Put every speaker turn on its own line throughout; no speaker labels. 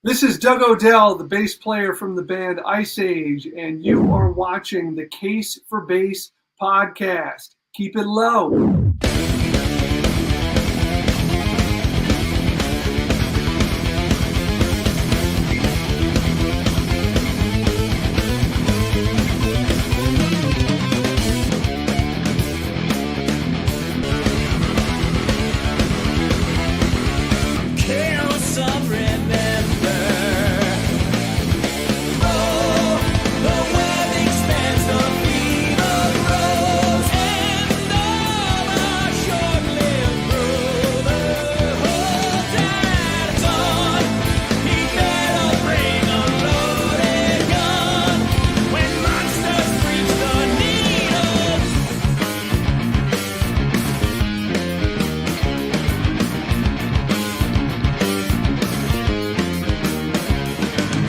This is Doug Odell, the bass player from the band Ice Age, and you are watching the Case for Bass podcast. Keep it low.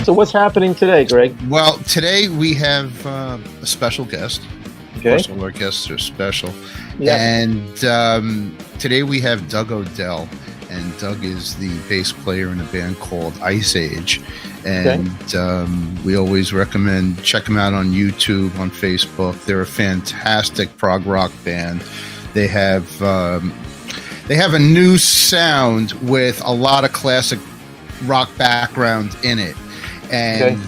So what's happening today, Greg?
Well, today we have a special guest.
Okay.
Most of our guests are special.
Yeah.
And today we have Doug Odell. And Doug is the bass player in a band called Ice Age. And we always recommend check them out on YouTube, on Facebook. They're a fantastic prog rock band. They have a new sound with a lot of classic rock background in it. And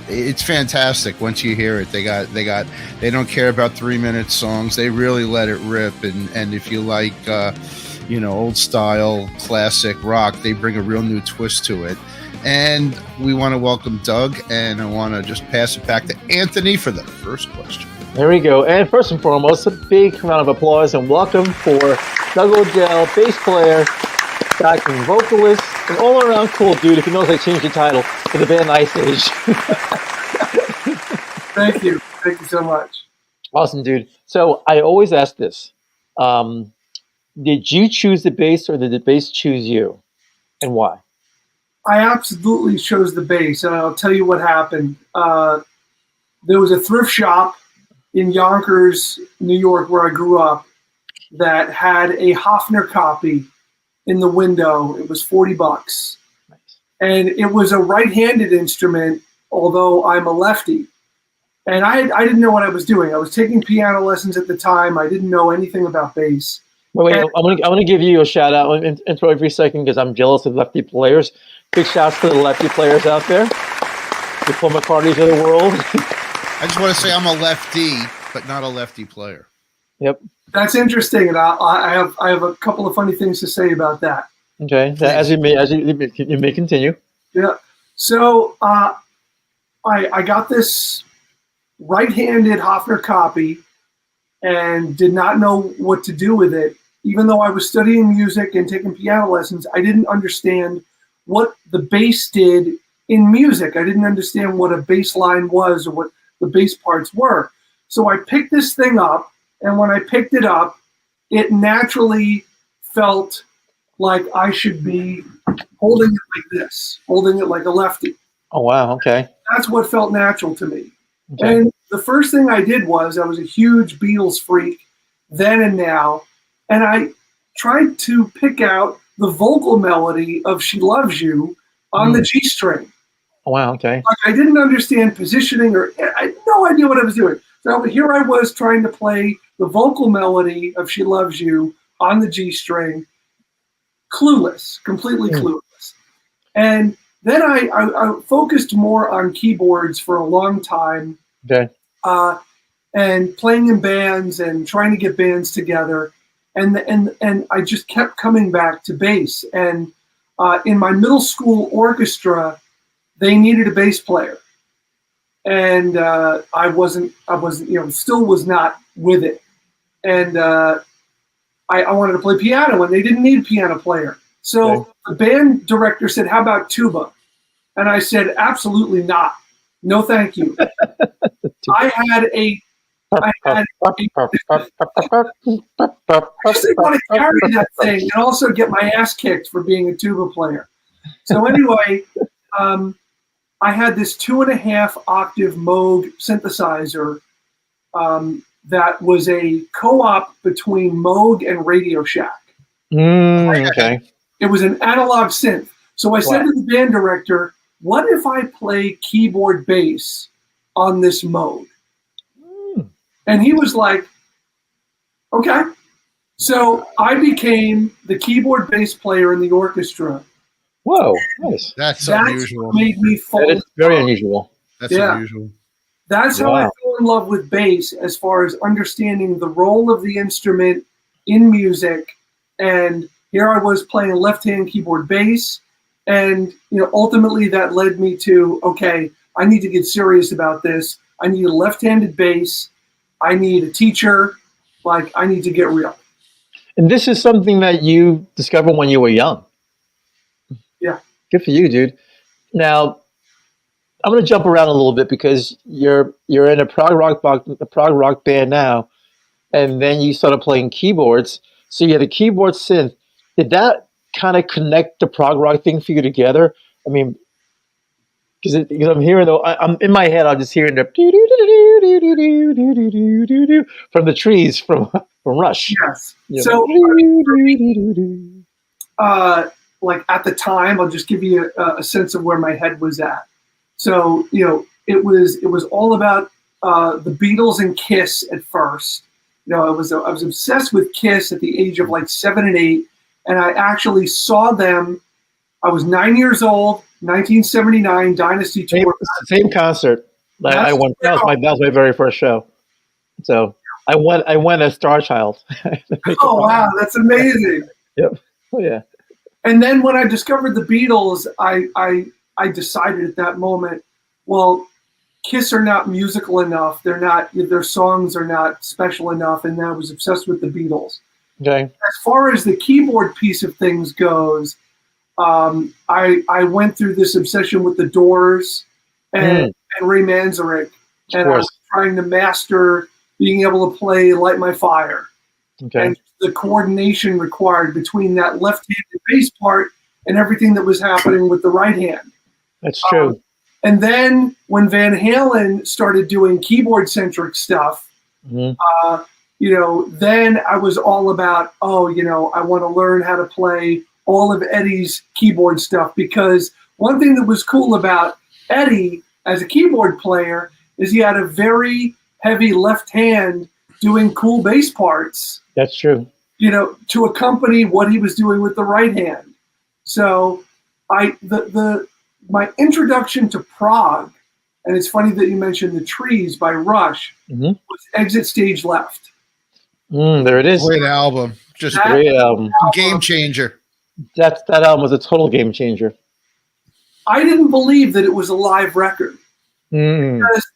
it's fantastic once you hear it. They don't care about 3-minute songs. They really let it rip. And if you like, old style classic rock, they bring a real new twist to it. And we want to welcome Doug, and I want to just pass it back to Anthony for the first question.
There we go. And first and foremost, a big round of applause and welcome for Doug Odell, bass player, backing vocalist, an all-around cool dude. If you notice, I changed the title for the band Ice Age.
Thank you so much.
Awesome, dude. So I always ask this: did you choose the bass, or did the bass choose you, and why?
I absolutely chose the bass, and I'll tell you what happened. There was a thrift shop in Yonkers, New York, where I grew up, that had a Hofner copy in the window. It was $40. Nice. And it was a right-handed instrument, although I'm a lefty. And I didn't know what I was doing. I was taking piano lessons at the time. I didn't know anything about bass.
Wait, I'm gonna give you a shout out and intro every second because I'm jealous of lefty players. Big shouts to the lefty players out there. The Paul McCartneys of the world.
I just want to say I'm a lefty, but not a lefty player.
Yep.
That's interesting, and I have a couple of funny things to say about that.
Okay, as you may continue.
Yeah. So I got this right-handed Hofner copy and did not know what to do with it. Even though I was studying music and taking piano lessons, I didn't understand what the bass did in music. I didn't understand what a bass line was or what the bass parts were. So I picked this thing up. And when I picked it up, it naturally felt like I should be holding it like this, holding it like a lefty.
Oh, wow. Okay.
That's what felt natural to me.
Okay.
And the first thing I did was I was a huge Beatles freak then and now. And I tried to pick out the vocal melody of She Loves You on the G string.
Oh, wow. Okay.
Like I didn't understand positioning, or I had no idea what I was doing. So here I was trying to play the vocal melody of She Loves You on the G string, clueless, completely clueless. And then I focused more on keyboards for a long time, and playing in bands and trying to get bands together. And I just kept coming back to bass. And in my middle school orchestra, they needed a bass player. And I wasn't, still was not with it. And I wanted to play piano, and they didn't need a piano player. So the band director said, "How about tuba?" And I said, "Absolutely not. No, thank you." I just didn't want to carry that thing and also get my ass kicked for being a tuba player. So anyway, I had this 2.5 octave Moog synthesizer that was a co-op between Moog and Radio Shack.
Okay.
It was an analog synth. So I said to the band director, what if I play keyboard bass on this mode? And he was like, okay. So I became the keyboard bass player in the orchestra.
Whoa, nice.
That's unusual.
What made me fall.
That is very unusual.
That's unusual.
That's how I fell in love with bass, as far as understanding the role of the instrument in music. And here I was playing left-hand keyboard bass. And ultimately that led me to, okay, I need to get serious about this. I need a left-handed bass. I need a teacher. Like, I need to get real.
And this is something that you discovered when you were young.
Yeah.
Good for you, dude. Now, I'm going to jump around a little bit because you're in a prog rock band now, and then you started playing keyboards. So you had a keyboard synth. Did that kind of connect the prog rock thing for you together? I mean, because I'm hearing I'm in my head. I'm just hearing the from the trees from Rush.
Yes. So, like at the time, I'll just give you a sense of where my head was at. So, it was all about the Beatles and Kiss at first. I was obsessed with Kiss at the age of like 7 and 8, and I actually saw them. I was 9 years old, 1979 Dynasty tour.
Same concert. I went. That was my very first show. So I went as Star Child.
Oh wow, that's amazing.
Yep. Oh yeah.
And then when I discovered the Beatles, I decided at that moment, well, Kiss are not musical enough. Their songs are not special enough, and I was obsessed with the Beatles.
Okay.
As far as the keyboard piece of things goes, I went through this obsession with the Doors and Ray Manzarek, and I was trying to master being able to play Light My Fire.
Okay.
And the coordination required between that left-handed bass part and everything that was happening with the right hand.
That's true.
And then when Van Halen started doing keyboard-centric stuff, then I was all about, I want to learn how to play all of Eddie's keyboard stuff, because one thing that was cool about Eddie as a keyboard player is he had a very heavy left hand doing cool bass parts.
That's true.
To accompany what he was doing with the right hand. So my introduction to prog, and it's funny that you mentioned The Trees by Rush, was Exit Stage Left.
There it is.
Great album. Just
great album.
Game changer.
That album was a total game changer.
I didn't believe that it was a live record. Because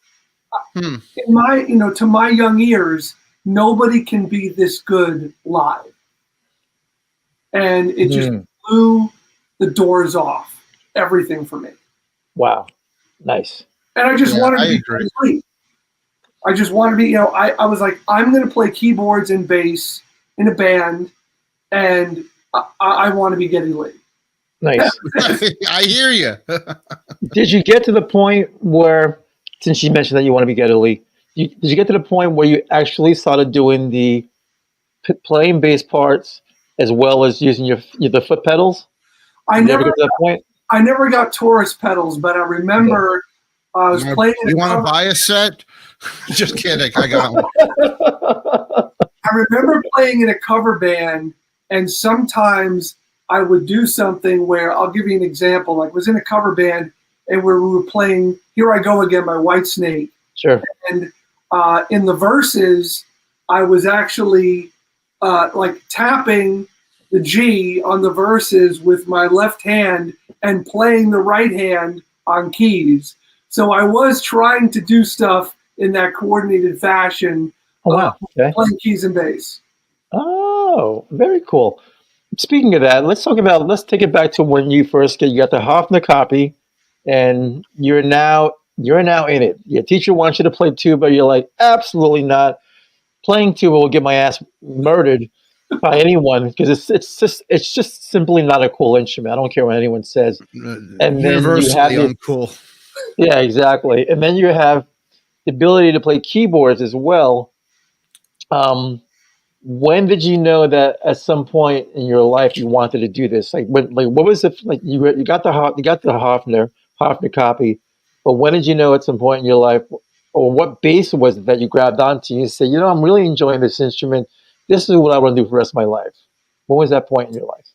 in my, to my young ears, nobody can be this good live. And it just blew the doors off everything for me.
Wow. Nice.
And I just wanted to be complete. I just wanted to be, I was like, I'm going to play keyboards and bass in a band, and I want to be Geddy Lee.
Nice.
I hear you.
Did you get to the point where, since you mentioned that you want to be Geddy Lee, did you get to the point where you actually started doing the playing bass parts as well as using the foot pedals?
I never
got to that point.
I never got Taurus pedals, but I remember I was playing.
You want to buy a set? Just kidding. I got one.
I remember playing in a cover band, and sometimes I would do something where, I'll give you an example. Like, I was in a cover band, and we were playing "Here I Go Again" by Whitesnake.
Sure.
And in the verses, I was actually like tapping the G on the verses with my left hand and playing the right hand on keys. So I was trying to do stuff in that coordinated fashion.
Oh, wow. Okay.
Playing keys and bass.
Oh, very cool. Speaking of that, let's take it back to when you first got the Hofner copy, and you're now in it. Your teacher wants you to play tuba. You're like, absolutely not. Playing tuba will get my ass murdered by anyone, because it's just simply not a cool instrument. I don't care what anyone says. And
universally uncool.
Yeah, exactly. And then you have the ability to play keyboards as well. When did you know that at some point in your life you wanted to do this? What was it like? You got the Hofner copy, but when did you know at some point in your life, or what bass was it that you grabbed onto? You said, I'm really enjoying this instrument. This is what I want to do for the rest of my life. What was that point in your life?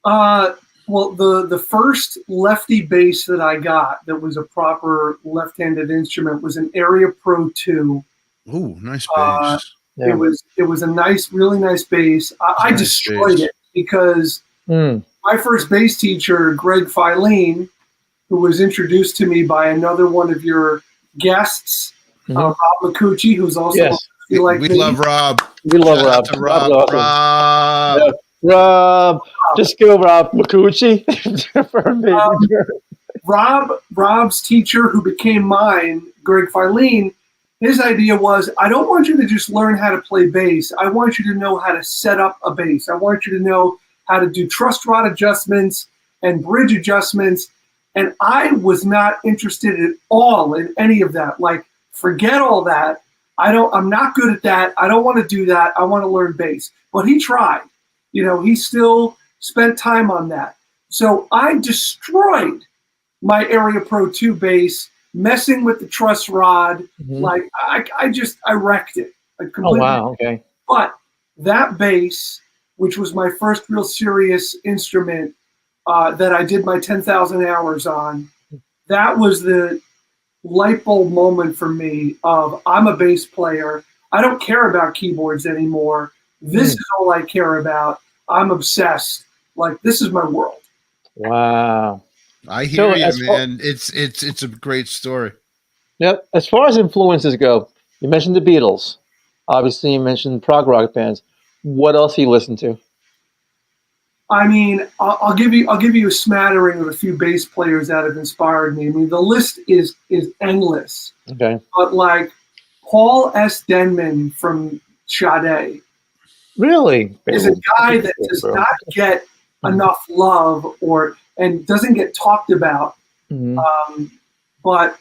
Uh, well, the first lefty bass that I got that was a proper left-handed instrument was an Area Pro 2.
Ooh, nice
Uh,
bass.
it was a nice, really nice bass. I
Nice
destroyed
bass.
it because
Mm.
my first bass teacher, Greg Filene, who was introduced to me by another one of your guests, Rob McCucci, who's also
Yes,
like
we
me.
love Rob.
We love
Shout out
Rob.
to
Rob's
Rob.
awesome.
Rob.
Yeah. Rob, just go Rob McCucci for a minute.
Rob's teacher, who became mine, Greg Filene, his idea was, I don't want you to just learn how to play bass. I want you to know how to set up a bass. I want you to know how to do truss rod adjustments and bridge adjustments. And I was not interested at all in any of that. Like, forget all that. I'm not good at that. I don't want to do that. I want to learn bass. But he tried. He still spent time on that. So I destroyed my Area Pro 2 bass, messing with the truss rod. Like I wrecked it. I
Oh
completely.
wow, okay.
But that bass, which was my first real serious instrument that I did my 10,000 hours on, that was the light bulb moment for me of I'm a bass player. I don't care about keyboards anymore. This is all I care about. I'm obsessed. Like, this is my world.
Wow.
I hear
So
you, man. It's a great story.
Yep. As far as influences go, you mentioned the Beatles. Obviously, you mentioned prog rock bands. What else do you listen to?
I mean, I'll give you a smattering of a few bass players that have inspired me. I mean, the list is endless.
Okay.
But like Paul S. Denman from Sade
Really?
is a guy that does not get enough love and doesn't get talked about. But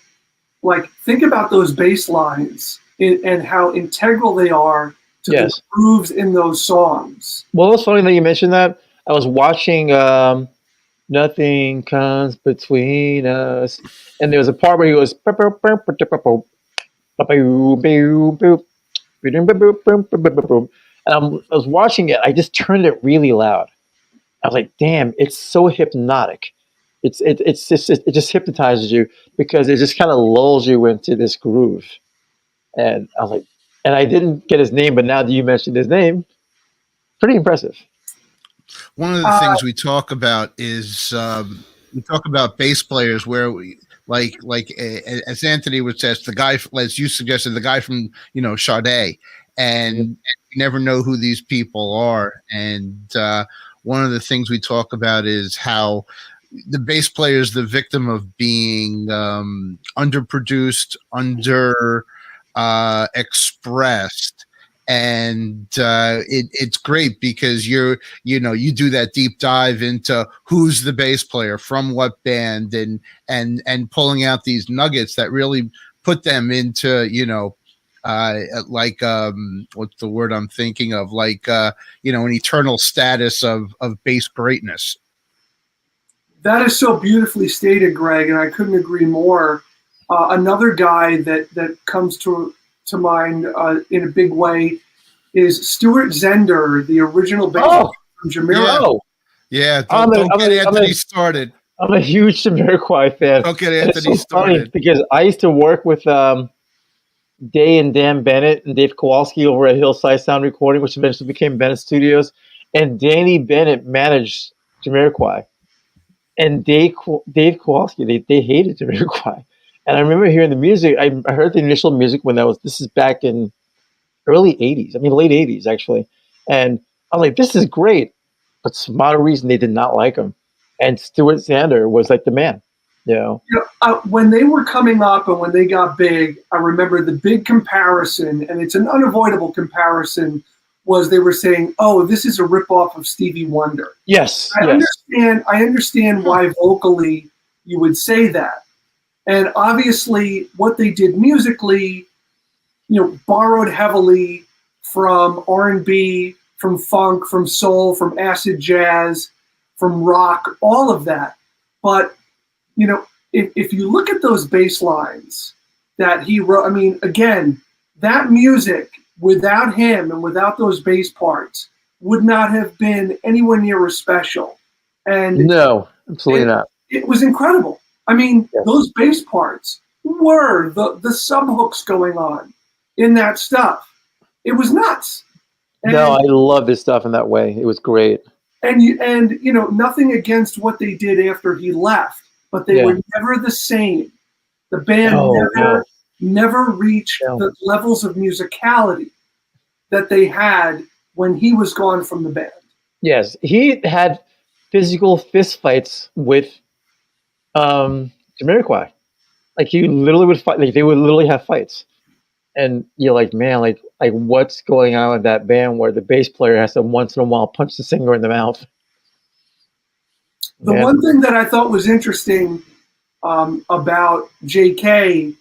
like, think about those bass lines and how integral they are to the grooves in those songs.
Well, it's funny that you mentioned that. I was watching Nothing Comes Between Us, and there was a part where he goes, and I was watching it. I just turned it really loud. I was like, "Damn, it's so hypnotic. It just hypnotizes you because it just kind of lulls you into this groove." And I was like, and I didn't get his name, but now that you mentioned his name, pretty impressive.
One of the things we talk about is we talk about bass players where we as Anthony would say, the guy, as you suggested, the guy from Sade, and you never know who these people are. And one of the things we talk about is how the bass player is the victim of being underproduced, expressed. And it's great because you do that deep dive into who's the bass player from what band and pulling out these nuggets that really put them into what's the word I'm thinking of, an eternal status of bass greatness.
That is so beautifully stated, Greg, and I couldn't agree more. Another guy that comes to mind in a big way is Stuart Zender, the original bass player from Jamiroquai.
Yeah, don't get Anthony started.
I'm a huge Jamiroquai fan.
Don't get Anthony
started. Because I used to work with Day and Dan Bennett and Dave Kowalski over at Hillside Sound Recording, which eventually became Bennett Studios. And Danny Bennett managed Jamiroquai. And Dave Kowalski, they hated Jamiroquai. And I remember hearing the music. I heard the initial music this is back in early 80s. I mean, late 80s, actually. And I'm like, this is great. But for some odd reason, they did not like him. And Stuart Zander was like the man.
When they were coming up and when they got big, I remember the big comparison, and it's an unavoidable comparison, was they were saying, oh, this is a ripoff of Stevie Wonder.
Yes.
I understand why vocally you would say that. And obviously what they did musically, borrowed heavily from R&B, from funk, from soul, from acid jazz, from rock, all of that. But, you know, if you look at those bass lines that he wrote, I mean, again, that music without him and without those bass parts would not have been anywhere near as special. And
No, absolutely not.
it was incredible. I mean,
Yes.
those bass parts were the sub hooks going on in that stuff. It was nuts. And,
No, I love this stuff in that way. It was great.
and you know, nothing against what they did after he left, but they were never the same. The band never reached the levels of musicality that they had when he was gone from the band.
Yes, he had physical fist fights with Jamiroquai. Like he literally would fight. Like they would literally have fights, and you're like, man, like what's going on with that band where the bass player has to once in a while punch the singer in the mouth?
The one thing that I thought was interesting about JK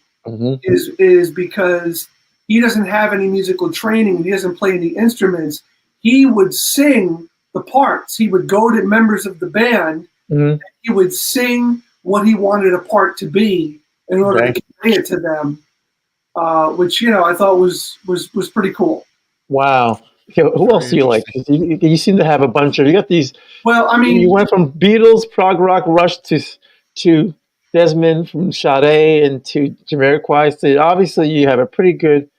is because he doesn't have any musical training, he doesn't play any instruments. He would sing the parts. He would go to members of the band. And he would sing what he wanted a part to be in order to convey it to them, which I thought was pretty cool.
Wow. Okay, who else do you like? You seem to have a bunch of. You got these.
Well, I mean,
you went from Beatles, prog rock, Rush to Desmond, from Sade, and to Jamiroquai. So obviously, you have a pretty good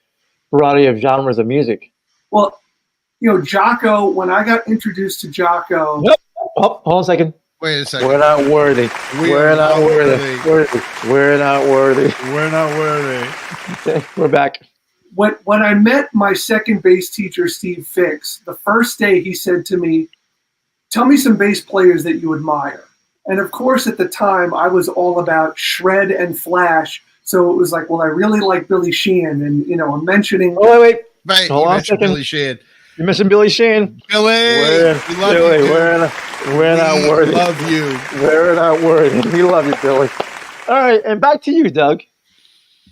variety of genres of music.
Well, Jocko. When I got introduced to Jocko,
hold on a second.
Wait a second.
We're not worthy. We're not worthy. We're not worthy.
We're not worthy.
Okay, we're back.
When I met my second bass teacher, Steve Fix, the first day he said to me, "Tell me some bass players that you admire." And of course, at the time, I was all about shred and flash. So it was like, well, I really like Billy Sheehan. And, I'm mentioning...
Oh, wait.
Right,
hold on a second.
Billy Sheehan.
You mentioned Billy Sheehan.
Billy! We love
Billy,
you.
We're not worthy.
We love you.
We're not worthy. We love you, Billy. All right, and back to you, Doug.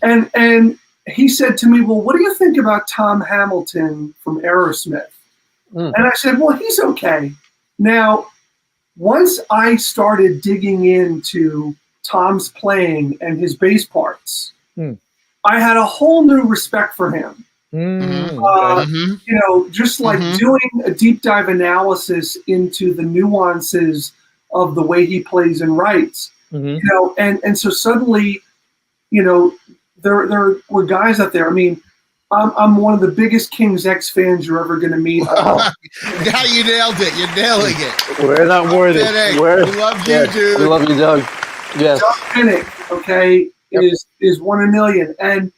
And he said to me, well, what do you think about Tom Hamilton from Aerosmith? And I said, well, he's okay. Now, once I started digging into Tom's playing and his bass parts, I had a whole new respect for him. Just like doing a deep dive analysis into the nuances of the way he plays and writes, and so suddenly, there were guys out there. I mean, I'm one of the biggest King's X fans you're ever going to meet.
Yeah, you nailed it. You're nailing it.
We're not worthy.
We love you, dude.
We love you, Doug. Yes.
Doug Pinnick, okay, is 1 in a million. And,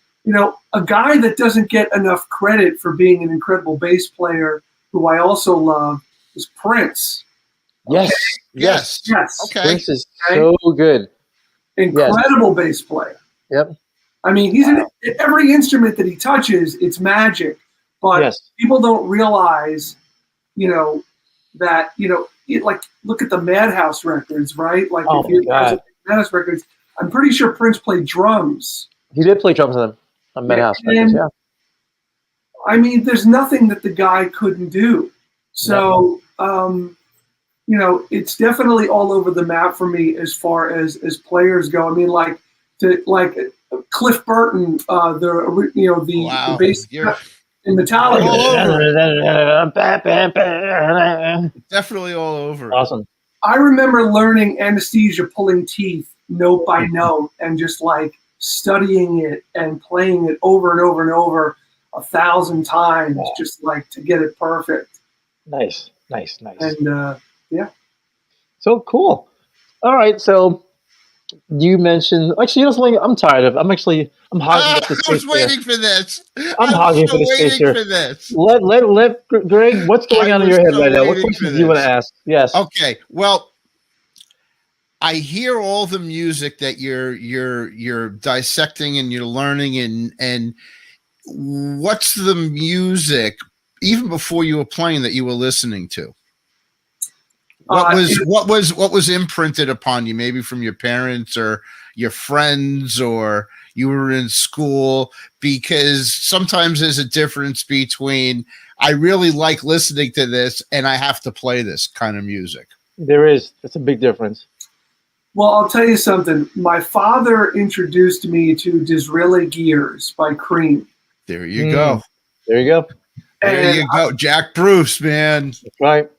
a guy that doesn't get enough credit for being an incredible bass player, who I also love, is Prince.
Yes.
Okay?
Yes. Okay.
Prince is so good.
Incredible bass player.
Yep.
I mean, he's every instrument that he touches, it's magic. But people don't realize, that, like, look at the Madhouse records, right? Like, if you guys look at the Madhouse records, I'm pretty sure Prince played drums.
He did play drums on them. On Madhouse records, yeah.
I mean, there's nothing that the guy couldn't do. So, it's definitely all over the map for me as far as players go. I mean, like Cliff Burton, the bass in Metallica.
Definitely all over.
Awesome.
I remember learning Anesthesia, Pulling Teeth, note by note, and just like studying it and playing it over and over and over 1,000 times, just like to get it perfect.
Nice.
And
so cool. All right, so you mentioned something I'm tired of. I'm hogging up the space.
I was waiting for this.
I'm hogging for the space here. Let Greg. What's going on in your head right now? What questions do you want to ask? Yes.
Okay. Well, I hear all the music that you're dissecting and you're learning, and what's the music even before you were playing that you were listening to? What was imprinted upon you, maybe from your parents or your friends, or you were in school, because sometimes there's a difference between I really like listening to this and I have to play this kind of music.
There is. That's a big difference.
Well, I'll tell you something. My father introduced me to Disraeli Gears by Cream.
There you go.
There you go.
There you go. Jack Bruce, man.
That's right.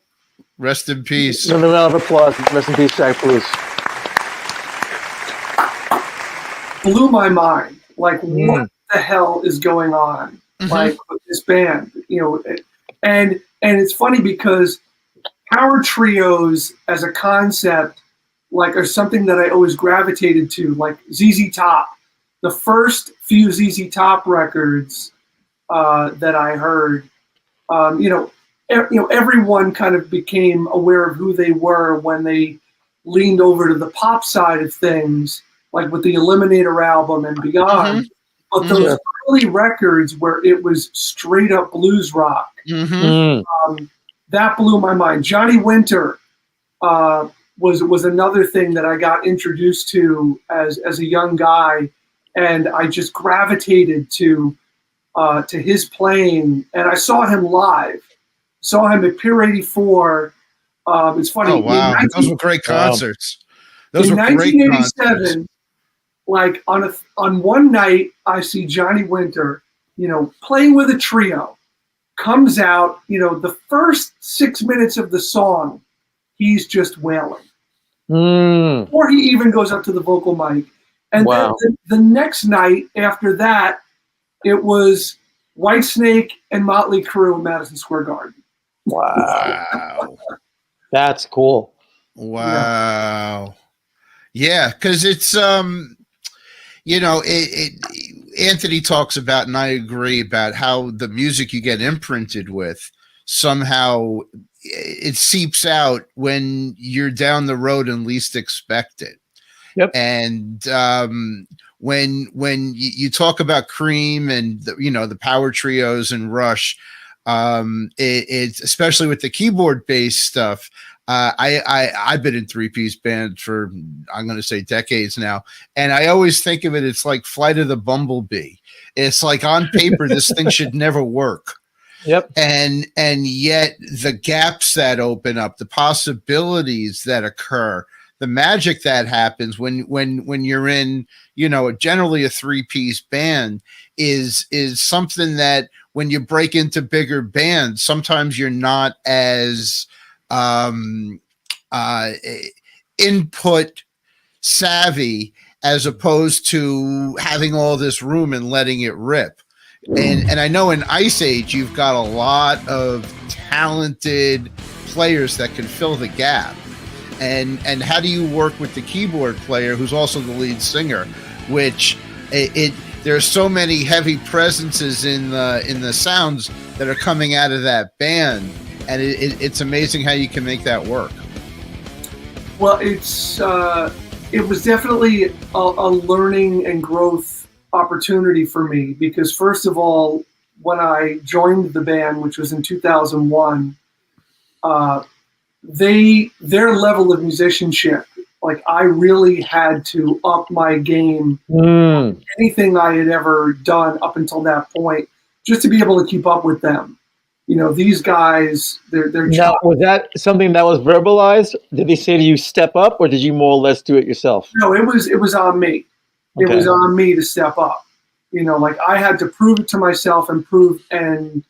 Rest in peace.
Another round of applause. Rest in peace, Jack Bruce.
Blew my mind. Like, what the hell is going on? Like, with this band, you know, and it's funny because power trios as a concept, like, are something that I always gravitated to, like ZZ Top. The first few ZZ Top records that I heard, everyone kind of became aware of who they were when they leaned over to the pop side of things, like with the Eliminator album and beyond. But those early records where it was straight up blues rock, that blew my mind. Johnny Winter was another thing that I got introduced to as a young guy, and I just gravitated to his playing. And I saw him live. Saw him at Pier 84. It's funny.
Oh wow, those were great concerts. Those
in
were great
1987,
concerts.
Like on one night, I see Johnny Winter, playing with a trio. Comes out, the first 6 minutes of the song, he's just wailing. Or he even goes up to the vocal mic. And then the next night after that, it was Whitesnake and Motley Crue in Madison Square Garden.
Wow.
That's cool.
Wow. Yeah, because it's Anthony talks about, and I agree, about how the music you get imprinted with, somehow it seeps out when you're down the road and least expect it.
Yep.
And when you talk about Cream and the power trios and Rush, it's especially with the keyboard based stuff. I've been in three-piece bands for, I'm going to say, decades now, and I always think of it, it's like Flight of the Bumblebee. It's like, on paper, this thing should never work.
Yep.
And yet the gaps that open up, the possibilities that occur, the magic that happens when you're in, generally a three-piece band is something that when you break into bigger bands, sometimes you're not as input savvy as opposed to having all this room and letting it rip. And I know in Ice Age you've got a lot of talented players that can fill the gap. And how do you work with the keyboard player who's also the lead singer, which there's so many heavy presences in the sounds that are coming out of that band. And it's amazing how you can make that work.
Well, it was definitely a learning and growth opportunity for me, because first of all, when I joined the band, which was in 2001, their level of musicianship, like, I really had to up my game. Anything I had ever done up until that point, just to be able to keep up with them. These guys, they're
now, was that something that was verbalized? Did they say to you, step up, or did you more or less do it yourself?
No, it was on me. Okay. It was on me to step up. Like, I had to prove it to myself and I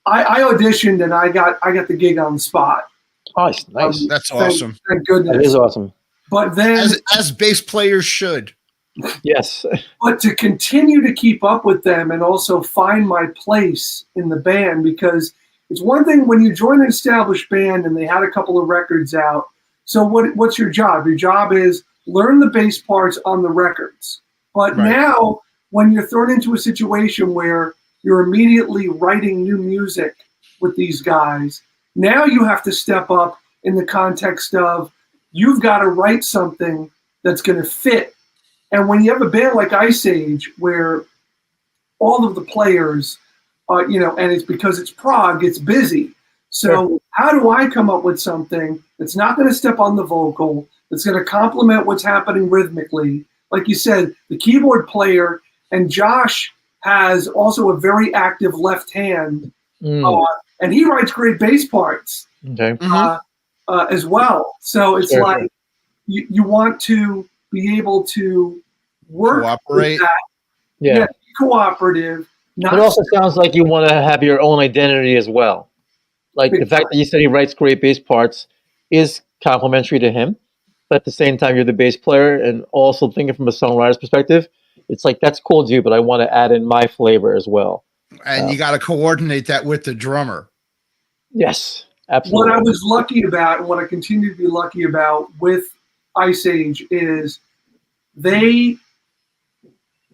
auditioned and I got the gig on the spot.
Oh, nice.
That's awesome.
Thank goodness.
That is awesome.
But then,
as bass players should.
Yes.
But to continue to keep up with them and also find my place in the band, because it's one thing when you join an established band and they had a couple of records out. So what's your job? Your job is learn the bass parts on the records. But now, when you're thrown into a situation where you're immediately writing new music with these guys, now you have to step up in the context of, you've got to write something that's going to fit. And when you have a band like Ice Age, where all of the players, and it's because it's Prague, it's busy. So how do I come up with something that's not going to step on the vocal, that's going to complement what's happening rhythmically, like you said, the keyboard player, and Josh has also a very active left hand, and he writes great bass parts as well. So it's like you want to be able to work
cooperate.
with that. Yeah, be cooperative.
It also sounds like you want to have your own identity as well. Like the fact that you said he writes great bass parts is complimentary to him, but at the same time, you're the bass player, and also thinking from a songwriter's perspective, it's like that's cool, dude, but I want to add in my flavor as well.
And you got to coordinate that with the drummer.
Yes, absolutely.
What I was lucky about, and what I continue to be lucky about with Ice Age, is they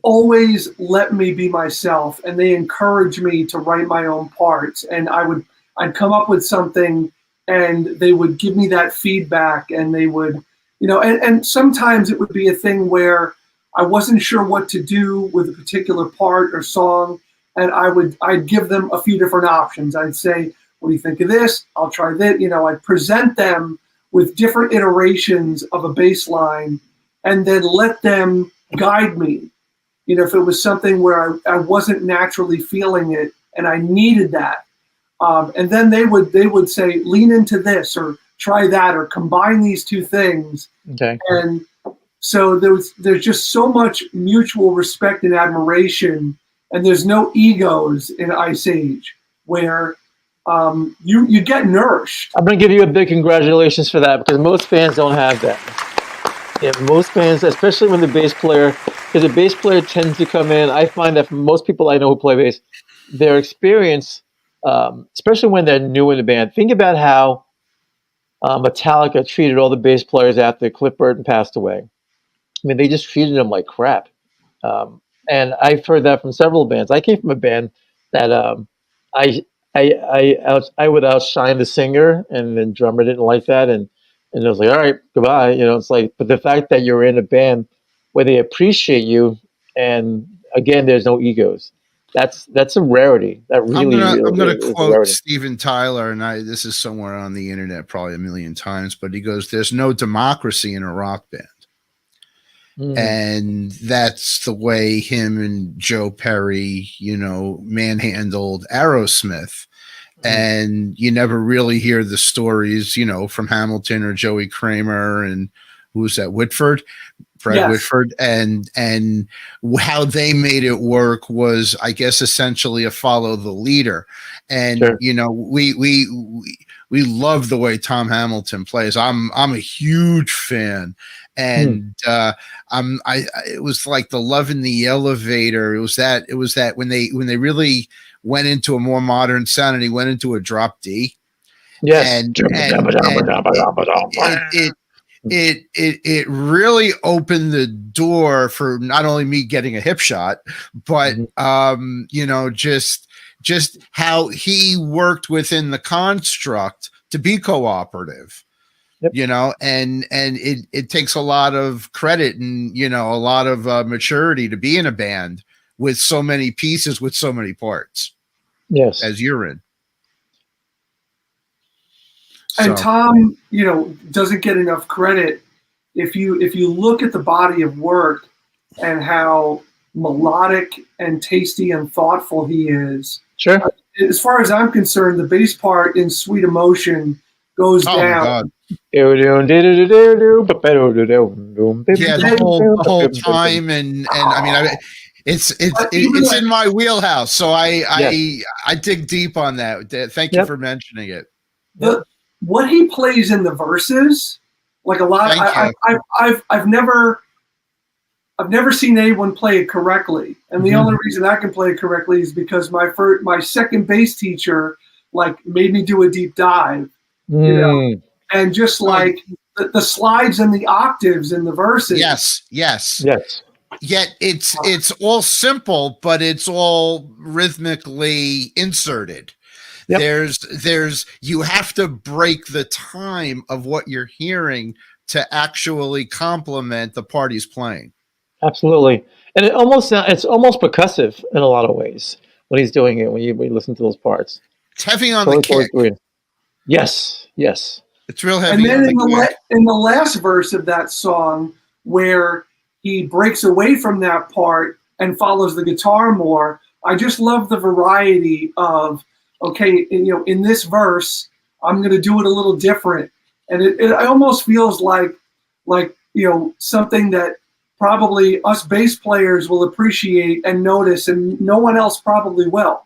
always let me be myself, and they encourage me to write my own parts. And I'd come up with something, and they would give me that feedback, and they would, and sometimes it would be a thing where I wasn't sure what to do with a particular part or song, and I'd give them a few different options. I'd say, what do you think of this? I'll try that. I'd present them with different iterations of a bass line, and then let them guide me. If it was something where I wasn't naturally feeling it and I needed that. And then they would say, lean into this or try that or combine these two things.
Okay.
And so there's just so much mutual respect and admiration, and there's no egos in Ice Age where you get nourished.
I'm going to give you a big congratulations for that, because most fans don't have that. Yeah, most fans, especially when the bass player, because the bass player tends to come in. I find that for most people I know who play bass, their experience, especially when they're new in the band, think about how Metallica treated all the bass players after Cliff Burton passed away. I mean, they just treated them like crap. And I've heard that from several bands. I came from a band that I would outshine the singer, and the drummer didn't like that, and it was like, all right, goodbye. It's like, but the fact that you're in a band where they appreciate you, and again, there's no egos. That's a rarity. That really,
I'm going to
is a
quote
rarity.
Steven Tyler, and this is somewhere on the internet probably a million times, but he goes, "There's no democracy in a rock band." And that's the way him and Joe Perry, manhandled Aerosmith. And you never really hear the stories, from Hamilton or Joey Kramer and who was that, Fred Whitford, and how they made it work was, I guess, essentially a follow the leader. And we love the way Tom Hamilton plays. I'm a huge fan. And it was like the Love in the Elevator. It was that when they really went into a more modern sound, and he went into a drop D.
Yes.
And it really opened the door for not only me getting a hip shot, but just how he worked within the construct to be cooperative. And it takes a lot of credit and a lot of maturity to be in a band with so many pieces, with so many parts.
Yes,
as you're in.
And Tom, doesn't get enough credit. If you look at the body of work and how melodic and tasty and thoughtful he is.
Sure.
As far as I'm concerned, the bass part in Sweet Emotion goes down.
Yeah, the whole time, and I mean, it's in my wheelhouse, so I dig deep on that. Thank you for mentioning it.
What he plays in the verses, like a lot, I've never seen anyone play it correctly, and the only reason I can play it correctly is because my second bass teacher made me do a deep dive, and just the slides and the octaves in the verses.
Yes. Yet it's all simple, but it's all rhythmically inserted. Yep. There's you have to break the time of what you're hearing to actually complement the part he's playing.
Absolutely, and it's almost percussive in a lot of ways when he's doing it. When you listen to those parts,
it's heavy on the kick.
Yes,
it's real heavy.
And then in the last verse of that song, where he breaks away from that part and follows the guitar more. I just love the variety of, okay, in this verse, I'm going to do it a little different. And it almost feels like something that probably us bass players will appreciate and notice, and no one else probably will.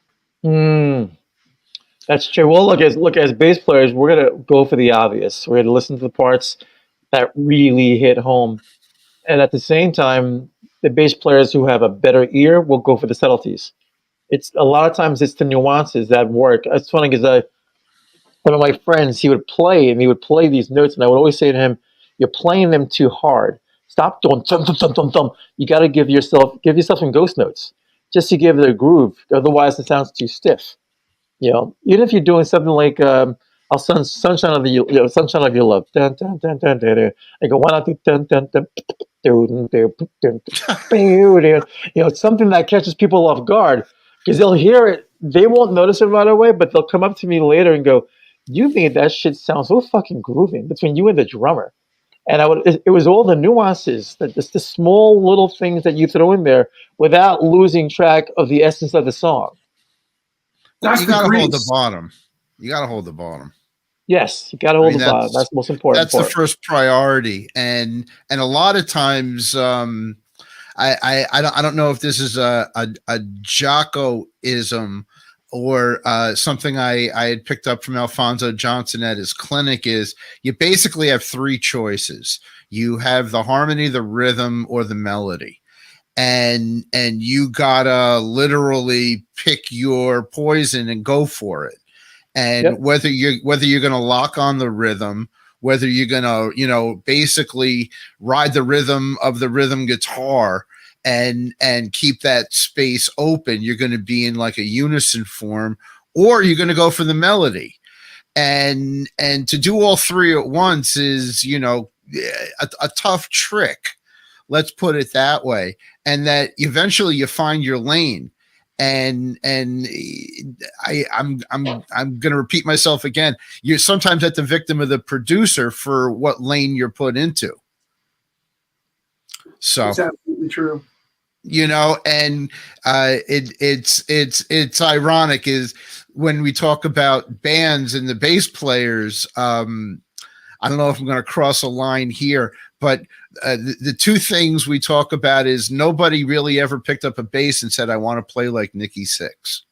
That's true. Well, look as bass players, we're gonna go for the obvious. We're gonna listen to the parts that really hit home, and at the same time, the bass players who have a better ear will go for the subtleties. It's a lot of times it's the nuances that work. It's funny because one of my friends, he would play and he would play these notes, and I would always say to him, "You're playing them too hard. Stop doing thump thump thump thump thump. You got to give yourself some ghost notes, just to give it a groove. Otherwise, it sounds too stiff. Even if you're doing something like sunshine of sunshine of your love, dun dun dun dun dun, dun. I go one out dun dun dun dun dun dun dun. It's something that catches people off guard because they'll hear it, they won't notice it right away, but they'll come up to me later and go, "You made that shit sound so fucking grooving between you and the drummer." And it was all the nuances, that just the small little things that you throw in there without losing track of the essence of the song.
That's
you got to hold the
grease.
bottom. You got to hold the bottom.
Yes, you got to hold the bottom. That's the most important
That's
part.
the first priority, and a lot of times, I don't know if this is a Jocko-ism or something I had picked up from Alfonso Johnson at his clinic. Is you basically have three choices. You have the harmony, the rhythm, or the melody. And you gotta literally pick your poison and go for it. And whether you're gonna lock on the rhythm, whether you're gonna basically ride the rhythm of the rhythm guitar and keep that space open, you're gonna be in like a unison form, or you're gonna go for the melody. And to do all three at once is a tough trick. Let's put it that way. And that eventually you find your lane. And I'm going to repeat myself again. You're sometimes at the victim of the producer for what lane you're put into. So
it's absolutely true.
And it's ironic is when we talk about bands and the bass players. I don't know if I'm going to cross a line here, but the two things we talk about is nobody really ever picked up a bass and said, "I want to play like Nikki Sixx."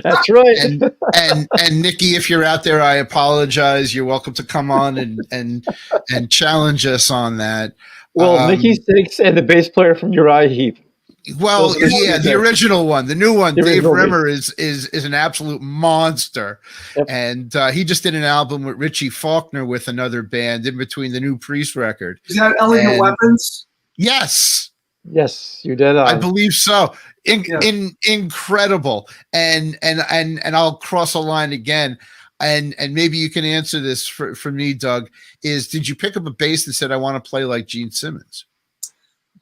That's right.
And Nikki, if you're out there, I apologize. You're welcome to come on and challenge us on that.
Well, Nikki Sixx and the bass player from Uriah Heep.
Well, yeah, the original one. The new one, Dave Rimmer, is an absolute monster. Yep. And he just did an album with Richie Faulkner with another band in between the new Priest record.
Is that Elegant Weapons?
Yes.
Yes, you did.
I believe so. Incredible. And I'll cross a line again. And maybe you can answer this for me, Doug, is did you pick up a bass and said, "I want to play like Gene Simmons"?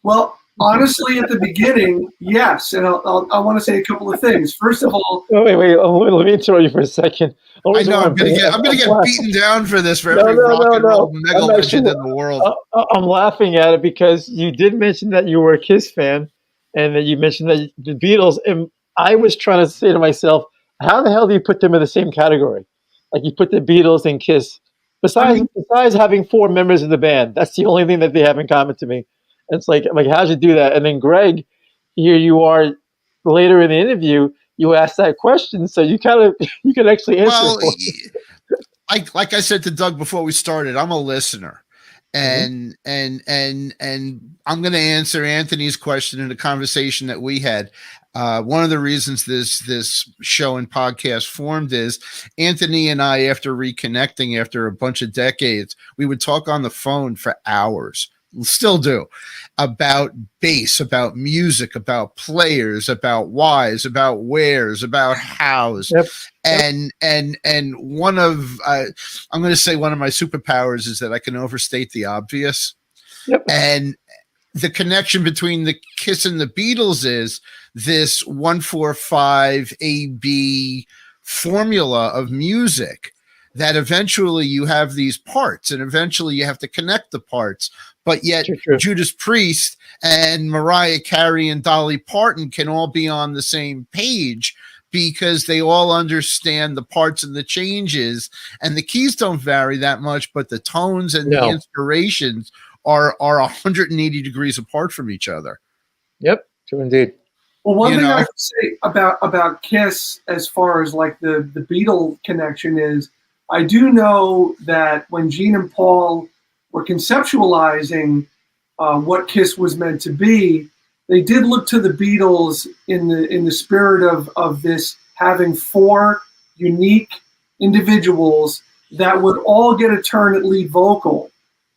Well, honestly, at the beginning, yes. And I want to say a couple of things. First of all,
wait. Let me interrupt you for a second.
I know I'm going to get beaten down for this for every rock and roll mega legend in the world.
I'm laughing at it because you did mention that you were a Kiss fan, and that you mentioned that the Beatles. And I was trying to say to myself, how the hell do you put them in the same category? Like you put the Beatles and Kiss. Besides having four members of the band, that's the only thing that they have in common to me. It's like how'd you do that? And then Greg, here you are later in the interview, you asked that question, so you can actually answer.
Well, like I said to Doug before we started, I'm a listener, and I'm going to answer Anthony's question in the conversation that we had. One of the reasons this show and podcast formed is Anthony and I, after reconnecting after a bunch of decades, we would talk on the phone for hours. Still do, about bass, about music, about players, about whys, about wheres, about hows.
Yep.
And one of I'm going to say one of my superpowers is that I can overstate the obvious.
Yep.
And the connection between the Kiss and the Beatles is this 1-4-5 AB formula of music that eventually you have these parts, and eventually you have to connect the parts. But yet
True.
Judas Priest and Mariah Carey and Dolly Parton can all be on the same page because they all understand the parts and the changes, and the keys don't vary that much, but the tones and the inspirations are 180 degrees apart from each other.
Yep, true indeed.
Well, one thing I have to say about Kiss, as far as like the Beatle connection, is I do know that when Gene and Paul were conceptualizing what Kiss was meant to be, they did look to the Beatles in the spirit of this having 4 unique individuals that would all get a turn at lead vocal.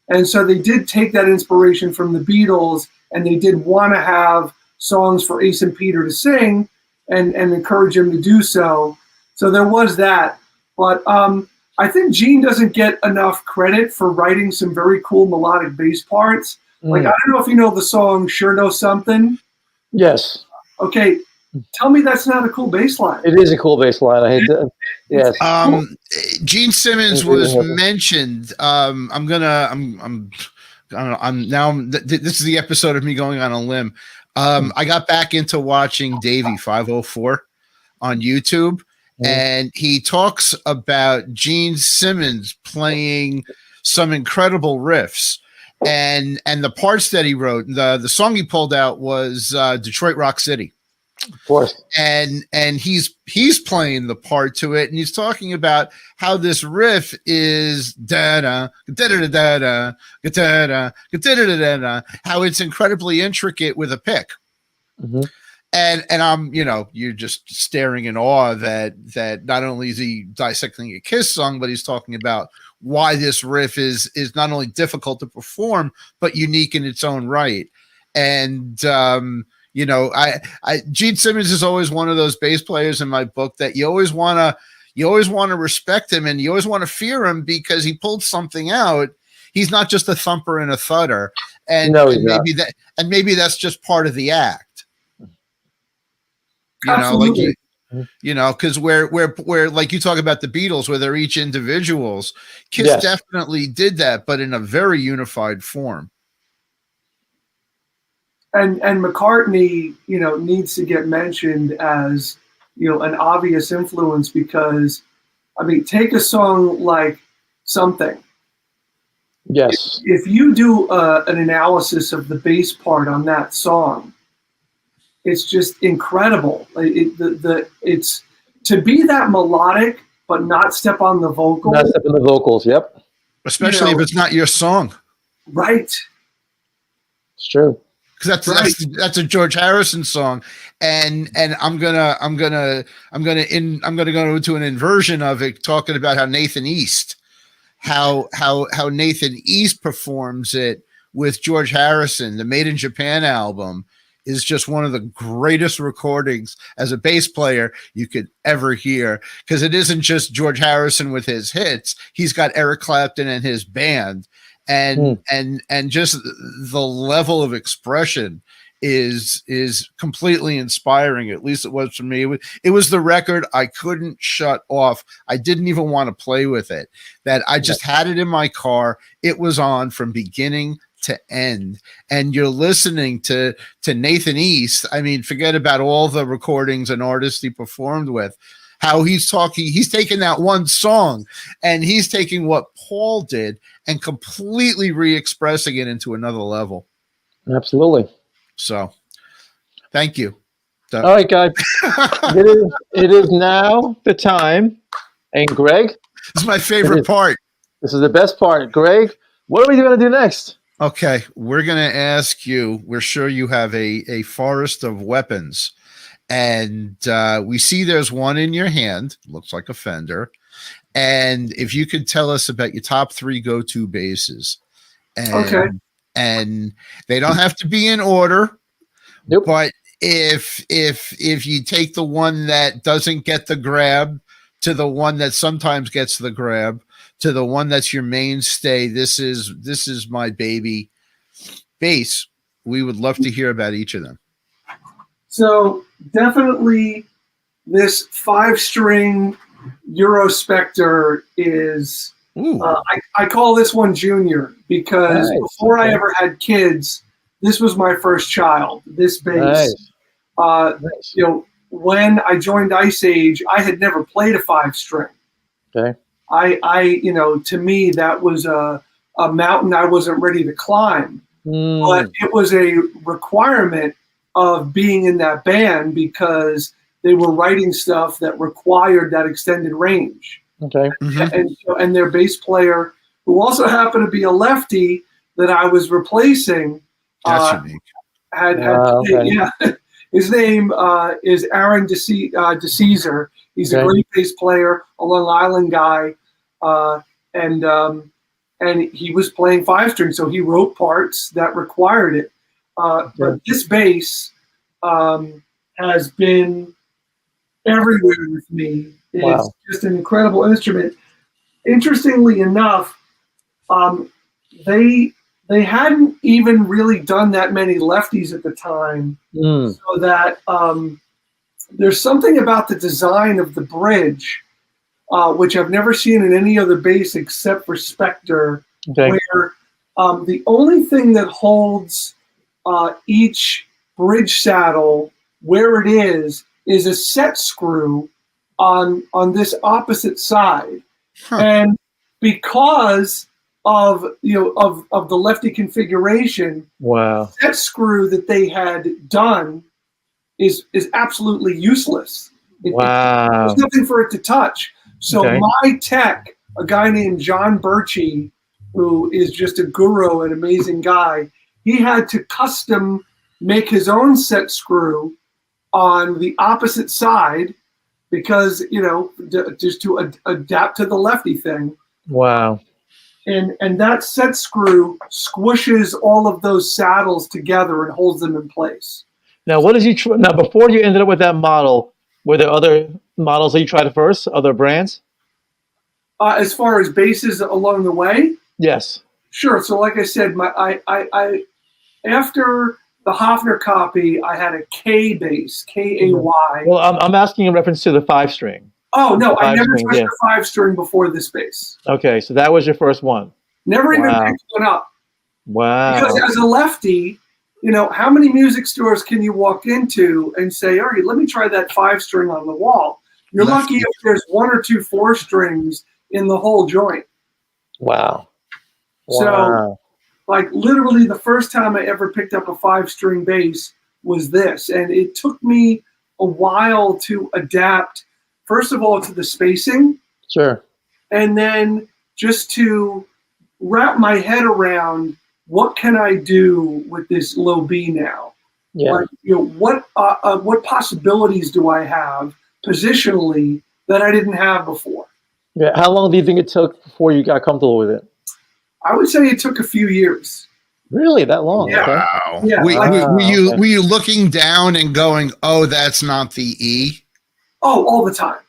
And so they did take that inspiration from the Beatles, and they did want to have songs for Ace and Peter to sing and encourage him to do so. So there was that. But I think Gene doesn't get enough credit for writing some very cool melodic bass parts. Like, I don't know if you know the song Sure Know Something.
Yes.
Okay, tell me that's not a cool bass line.
It is a cool bass line. I hate that. Yes.
Cool.
Gene Simmons was mentioned. This is the episode of me going on a limb. I got back into watching Davey 504 on YouTube, and he talks about Gene Simmons playing some incredible riffs, and the parts that he wrote. The song he pulled out was Detroit Rock City.
Of course.
And he's playing the part to it, and he's talking about how this riff is da da da da da da da da da da, how it's incredibly intricate with a pick.
Mm-hmm.
And I'm, you're just staring in awe that not only is he dissecting a Kiss song, but he's talking about why this riff is not only difficult to perform, but unique in its own right. And Gene Simmons is always one of those bass players in my book that you always want to respect him, and you always want to fear him because he pulled something out. He's not just a thumper and a thudder, and maybe that's just part of the act.
Absolutely.
Because where like you talk about the Beatles, where they're each individuals, Kiss definitely did that, but in a very unified form.
And McCartney, needs to get mentioned as, an obvious influence because, I mean, take a song like Something.
Yes.
If you do an analysis of the bass part on that song, it's just incredible. It's to be that melodic, but not step on the vocals.
Not step on the vocals. Yep.
Especially if it's not your song.
Right.
It's true.
Because that's a George Harrison song, and I'm gonna go into an inversion of it, talking about how Nathan East performs it with George Harrison. The Made in Japan album is just one of the greatest recordings as a bass player you could ever hear, because it isn't just George Harrison with his hits. He's got Eric Clapton and his band. And just the level of expression is completely inspiring. At least it was for me. It was the record I couldn't shut off. I didn't even want to play with it. That I just had it in my car. It was on from beginning to end. And you're listening to Nathan East. I mean, forget about all the recordings and artists he performed with. How he's taking that one song and he's taking what Paul did and completely re-expressing it into another level.
Absolutely.
So, thank you.
All right, guys. it is now the time. And Greg?
This is my favorite part.
This is the best part. Greg, what are we going to do next?
Okay, we're going to ask you, we're sure you have a forest of weapons. And we see there's one in your hand, looks like a Fender. And if you could tell us about your top 3 go-to basses. And they don't have to be in order.
Nope.
But if you take the one that doesn't get the grab to the one that sometimes gets the grab to the one that's your mainstay, this is my baby bass. We would love to hear about each of them.
So definitely this 5-string Eurospector is.
Ooh.
I call this one Junior because
Nice.
before I
Okay.
ever had kids, this was my first child. This bass.
Nice. Nice.
You know, when I joined Ice Age, I had never played a 5-string.
Okay.
You know, to me that was a mountain I wasn't ready to climb. But
Mm.
it was a requirement of being in that band because they were writing stuff that required that extended range.
Okay.
And their bass player, who also happened to be a lefty that I was replacing,
That's unique.
had
Okay.
yeah. His name is Aaron DeCesar. He's a
Okay.
great bass player, a Long Island guy, and he was playing 5-string, so he wrote parts that required it. But this bass has been everywhere with me. It's
Wow.
just an incredible instrument. Interestingly enough, they hadn't even really done that many lefties at the time, so that there's something about the design of the bridge, which I've never seen in any other bass except for Spectre,
Okay.
where the only thing that holds each bridge saddle where it is a set screw on this opposite side.
Huh.
And because of the lefty configuration,
Wow.
that screw that they had done is absolutely useless.
Wow.
There's nothing for it to touch. So
Okay.
my tech, a guy named John Birchie, who is just a guru, an amazing guy, he had to custom make his own set screw on the opposite side because, just to adapt to the lefty thing.
Wow.
And that set screw squishes all of those saddles together and holds them in place.
Now, what did you now before you ended up with that model? Were there other models that you tried first? Other brands?
As far as bases along the way,
Yes.
sure. So, like I said, I after the Hofner copy, I had a K bass, Kay.
Well, I'm asking in reference to the 5-string.
Oh no, I never
5-string,
touched
yeah.
a 5-string before this bass.
Okay, so that was your first one.
Never even
Wow.
picked one up.
Wow.
Because as a lefty, how many music stores can you walk into and say, all right, let me try that 5-string on the wall? You're
Lefty.
lucky if there's 1 or 2 4-strings in the whole joint.
Wow.
So,
Wow.
like, literally the first time I ever picked up a 5-string bass was this. And it took me a while to adapt, first of all, to the spacing,
Sure.
and then just to wrap my head around what can I do with this low B now?
Yeah.
Like, what possibilities do I have positionally that I didn't have before?
Yeah. How long do you think it took before you got comfortable with it?
I would say it took a few years.
Really, that long?
Yeah.
Okay.
Wow.
Yeah,
Were you looking down and going, "Oh, that's not the E"?
Oh, all the time.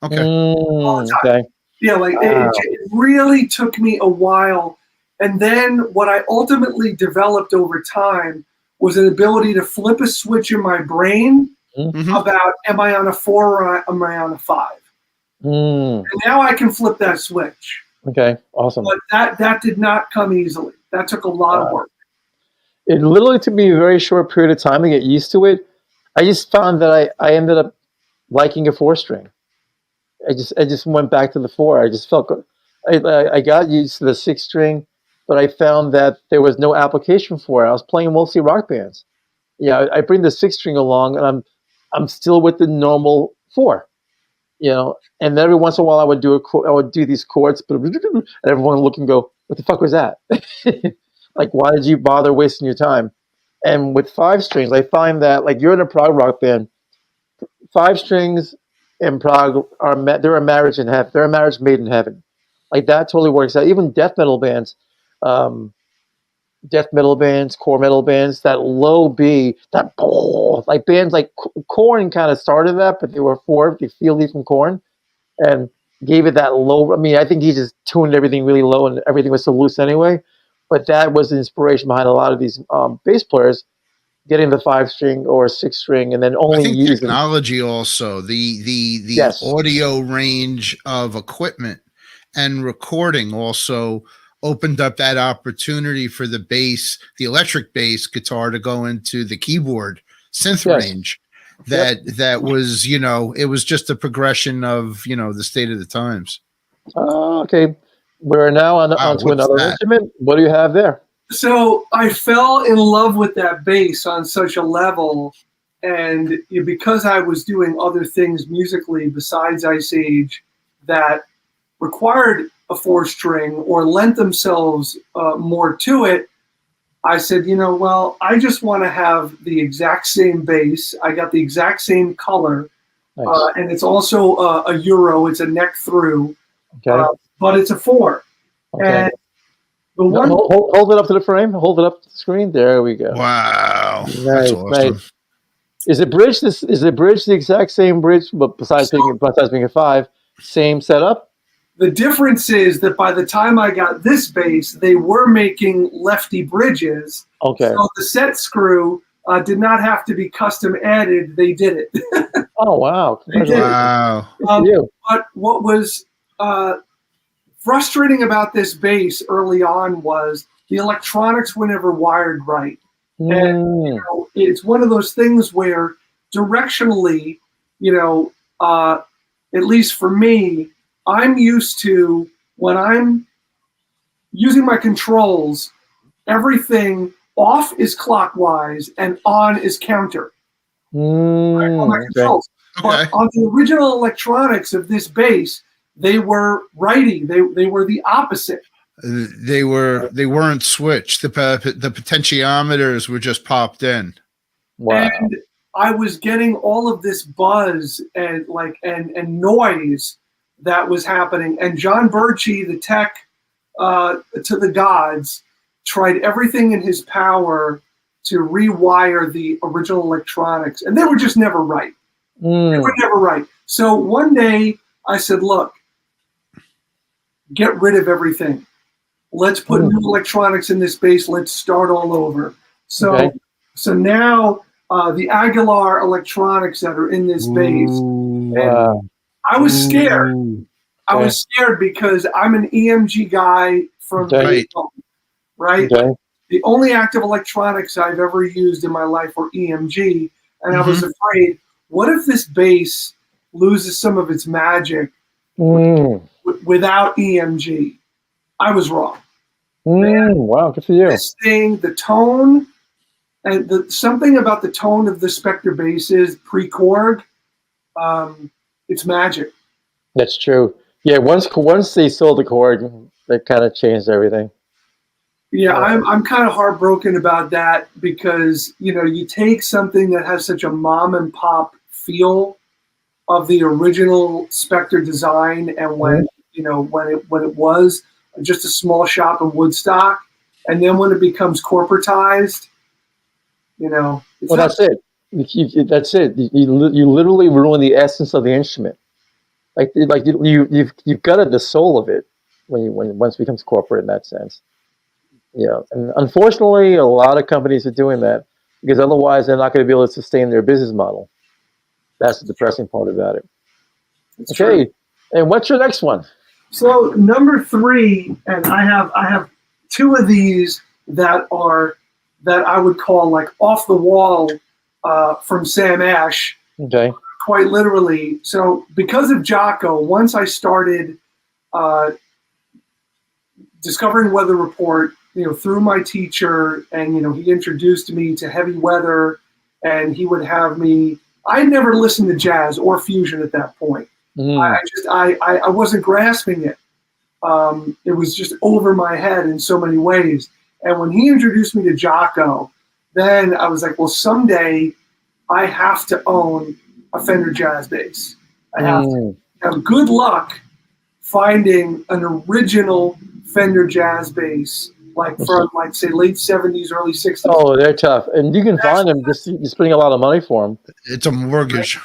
Okay.
All the time.
Okay.
Yeah, like
Wow.
it really took me a while. And then what I ultimately developed over time was an ability to flip a switch in my brain
Mhm.
about am I on a 4 or am I on a 5?
Mm.
And now I can flip that switch.
Okay. Awesome.
But that did not come easily. That took a lot of work.
It literally took me a very short period of time to get used to it. I just found that I ended up liking a 4-string. I just went back to the 4. I just felt good. I got used to the 6-string, but I found that there was no application for it. I was playing mostly rock bands. Yeah, I bring the 6-string along, and I'm still with the normal 4. And every once in a while I would do these chords, and everyone would look and go, "What the fuck was that?" Like, why did you bother wasting your time? And with 5-strings, I find that like you're in a prog rock band, 5-strings in prog they're a marriage in heaven. They're a marriage made in heaven. Like that totally works out. Even um, core metal bands, that low B, that like bands like Korn kind of started that, but they were they feel these from Korn and gave it that low. I mean, I think he just tuned everything really low and everything was so loose anyway. But that was the inspiration behind a lot of these bass players. getting the 5-string or 6-string, and then
I
only
think
using.
technology also, the
Yes.
audio range of equipment and recording also opened up that opportunity for the bass, the electric bass guitar, to go into the keyboard synth
Yes.
range. That was, it was just a progression of, the state of the times.
Oh, okay. We're now onto
What's
another
that?
instrument. What do you have there?
So I fell in love with that bass on such a level, and because I was doing other things musically besides Ice Age that required a 4-string or lent themselves more to it, I said, well, I just want to have the exact same bass. I got the exact same color,
Nice.
and it's also a Euro. It's a neck through,
Okay.
but it's a 4.
Okay.
And the one
hold it up to the frame. Hold it up to the screen. There we go.
Wow,
Nice,
that's awesome.
nice. Is the bridge the exact same bridge, but besides being a 5, same setup?
The difference is that by the time I got this bass, they were making lefty bridges.
Okay.
So the set screw did not have to be custom added. They did it.
Oh wow!
Wow.
But what was frustrating about this bass early on was the electronics were never wired right. And it's one of those things where directionally, at least for me, I'm used to when I'm using my controls, everything off is clockwise and on is counter. On my controls.
Okay.
But on the original electronics of this bass, they were righty. They were the opposite.
They weren't switched. The potentiometers were just popped in.
Wow.
And I was getting all of this buzz and noise that was happening. And John Birchie, the tech to the gods, tried everything in his power to rewire the original electronics, and they were just never right. They were never right. So one day I said, look, get rid of everything. Let's put new electronics in this bass. Let's start all over. So now the Aguilar electronics that are in this bass, and I was scared. I was scared because I'm an EMG guy from right?
Okay.
The only active electronics I've ever used in my life were EMG, and I was afraid, what if this bass loses some of its magic without EMG? I was wrong.
Wow, good for you.
This thing, the tone, and something about the tone of the Spectre basses pre-Korg, it's magic.
That's true. Yeah, once they sold the Korg, they kind of changed everything.
Yeah, I'm kind of heartbroken about that because you take something that has such a mom and pop feel of the original Spectre design, and when it was just a small shop in Woodstock, and then when it becomes corporatized,
that's it. That's it. You literally ruin the essence of the instrument. You've gutted the soul of it once it becomes corporate in that sense. Yeah, and unfortunately, a lot of companies are doing that because otherwise they're not going to be able to sustain their business model. That's the depressing part about it.
It's
okay,
true.
And what's your next one?
So number 3, and I have 2 of these that I would call like off the wall from Sam Ash.
Okay.
Quite literally. So because of Jocko, once I started discovering Weather Report, through my teacher, and he introduced me to heavy weather, and he would have me. I had never listened to jazz or fusion at that point. I wasn't grasping it. It was just over my head in so many ways. And when he introduced me to Jocko, then I was like, well, someday I have to own a Fender jazz bass. I have to. Now, good luck finding an original Fender jazz bass, like from say late 70s, early 60s.
Oh, they're tough, and you can find them. Just you're spending a lot of money for them.
It's a mortgage.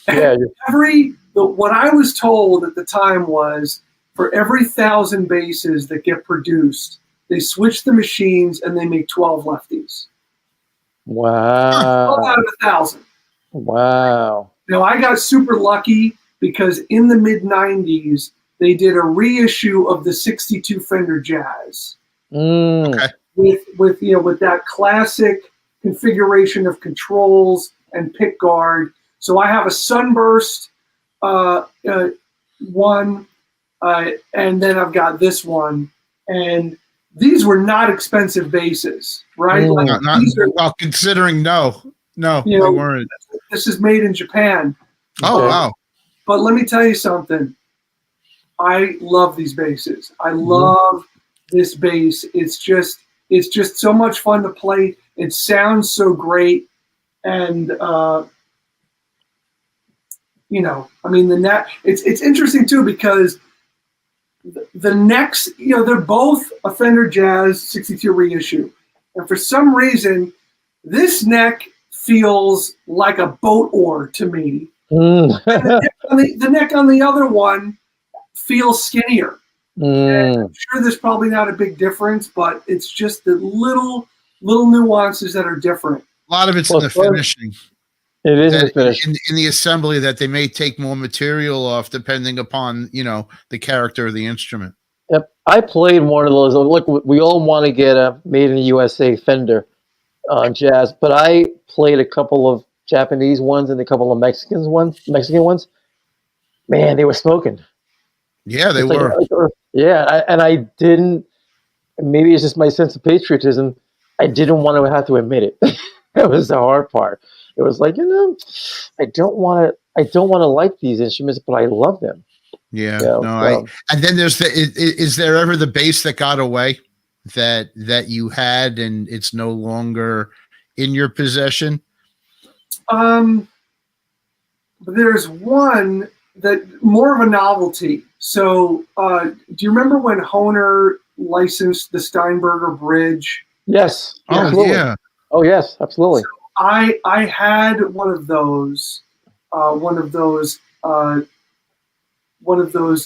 Yeah.
What I was told at the time was, for every 1,000 basses that get produced, they switch the machines and they make 12 lefties.
Wow.
12 out of 1,000.
Wow.
Now, I got super lucky because in the mid-90s, they did a reissue of the 62 Fender Jazz
Mm.
Okay.
with that classic configuration of controls and pick guard. So I have a Sunburst one, and then I've got this one. And these were not expensive basses, right?
Mm.
Like these are,
Well, considering no,
you
they
know,
weren't.
this is made in Japan.
Oh,
Okay.
wow.
But let me tell you something. I love these basses. I
Mm-hmm.
love this bass. It's just so much fun to play. It sounds so great, and I mean the neck. It's interesting too because the necks, they're both a Fender Jazz 62 reissue, and for some reason, this neck feels like a boat oar to me.
Mm.
The neck on the other one feels skinnier. And I'm
Mm.
sure there's probably not a big difference, but it's just the little nuances that are different.
A lot of it's
Well,
in the finishing.
It is in the
That
finish.
in the assembly that they may take more material off depending upon the character of the instrument.
Yep. I played one of those. Look, we all want to get a made in the USA Fender jazz, but I played a couple of Japanese ones and a couple of Mexican ones. Man, they were smoking.
Yeah, they
It's like,
were.
yeah, and I didn't. Maybe it's just my sense of patriotism. I didn't want to have to admit it. That was the hard part. It was like, I don't want to. I don't want to like these instruments, but I love them.
Yeah,
You know,
no,
so.
and then there's is there ever the bass that got away that you had and it's no longer in your possession?
There's one that more of a novelty. So, do you remember when Hohner licensed the Steinberger Bridge?
Yes,
Oh,
absolutely.
yeah.
Oh yes, absolutely.
I had one of those, one of those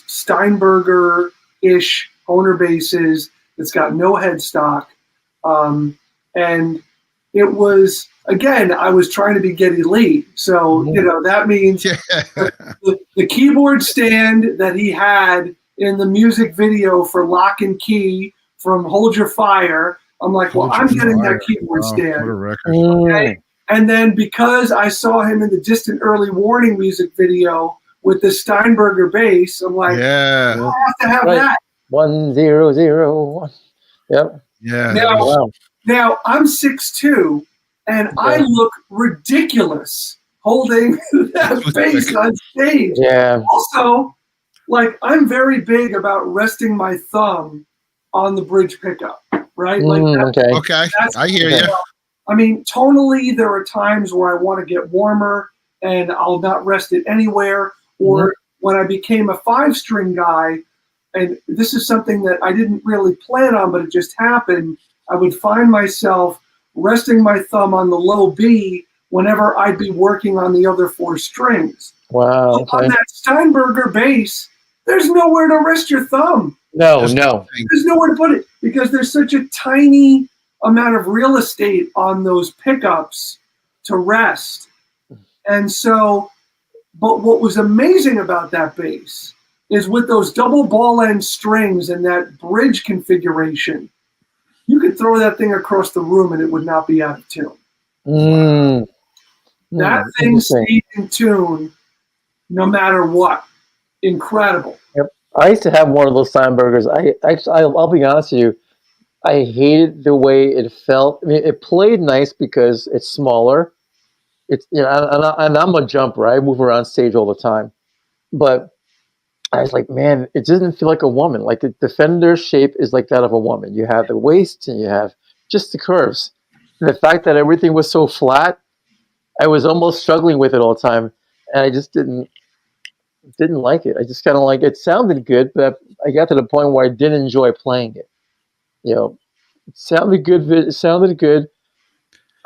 Steinberger-ish Hohner basses that's got no headstock, and it was, again, I was trying to be Geddy Lee, so that means
Yeah.
the keyboard stand that he had in the music video for Lock and Key from Hold Your Fire. I'm like, well, I'm getting that keyboard stand.
What a record.
Okay? And then because I saw him in the Distant Early Warning music video with the Steinberger bass, I'm like,
Yeah.
I have to have
Right.
that.
1001. Yep.
Yeah.
Now, now I'm 6'2", and I look ridiculous holding that bass on stage.
Yeah.
Also, like, I'm very big about resting my thumb on the bridge pickup, right? Like,
Okay.
Okay. I hear you.
I mean, tonally, there are times where I want to get warmer and I'll not rest it anywhere. Or when I became a 5-string guy, and this is something that I didn't really plan on, but it just happened, I would find myself resting my thumb on the low B whenever I'd be working on the other 4 strings.
Wow. Okay.
On that Steinberger bass, there's nowhere to rest your thumb.
No.
There's nowhere to put it because there's such a tiny amount of real estate on those pickups to rest. And so, but what was amazing about that bass is with those double ball end strings and that bridge configuration, you could throw that thing across the room and it would not be out of tune. That thing stayed in tune no matter what. Incredible.
Yep. I used to have one of those Steinbergers. I'll be honest with you. I hated the way it felt. I mean, it played nice because it's smaller. It's and I'm a jumper. I move around stage all the time. But I was like, man, it doesn't feel like a woman. Like the Fender shape is like that of a woman. You have the waist and you have just the curves. And the fact that everything was so flat, I was almost struggling with it all the time, and I just didn't like it. I just kind of like it sounded good, but I got to the point where I didn't enjoy playing it. It sounded good. It sounded good.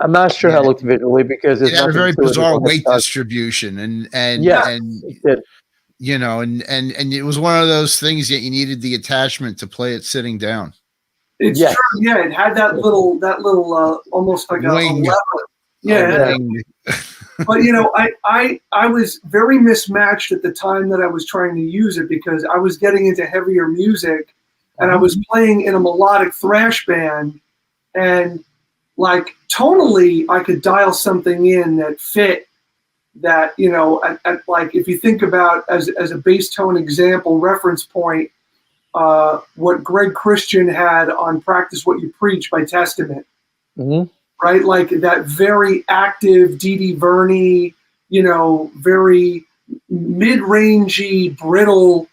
I'm not sure how it looked visually because there's
It had a very
nothing to it.
bizarre weight distribution, and
it did.
and it was one of those things that you needed the attachment to play it sitting down.
It's
Yes.
true. Yeah, it had that little almost like a
Wing.
lever. Yeah.
Wing.
But you know, I was very mismatched at the time that I was trying to use it because I was getting into heavier music, and I was playing in a melodic thrash band, and like tonally, I could dial something in that fit that, you know, at like if you think about as a bass tone example reference point, what Greg Christian had on "Practice What You Preach" by Testament.
Mm-hmm.
Right? Like that very active Dee Dee Verney, you know, very mid-rangey, brittle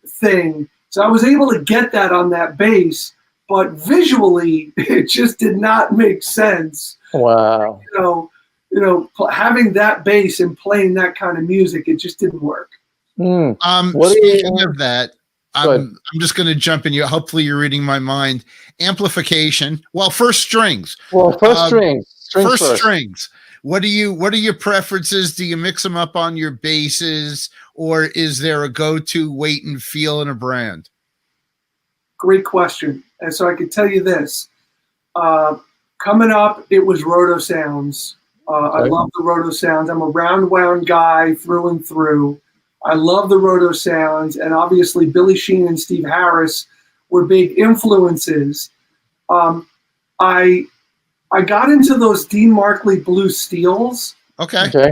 thing. So I was able to get that on that bass, but visually it just did not make sense.
Wow.
Having that bass and playing that kind of music, it just didn't work.
Speaking of that, I'm just going to jump in. Hopefully, you're reading my mind. Amplification. Well, first strings.
Well, first strings.
First strings. What are your preferences? Do you mix them up on your basses, or is there a go-to weight and feel in a brand?
Great question. And so I can tell you this. Coming up, it was Roto Sounds. I love the Roto Sounds. I'm a round wound guy through and through. I love the Roto Sounds, and obviously Billy Sheehan and Steve Harris were big influences. I got into those Dean Markley Blue Steels.
Okay.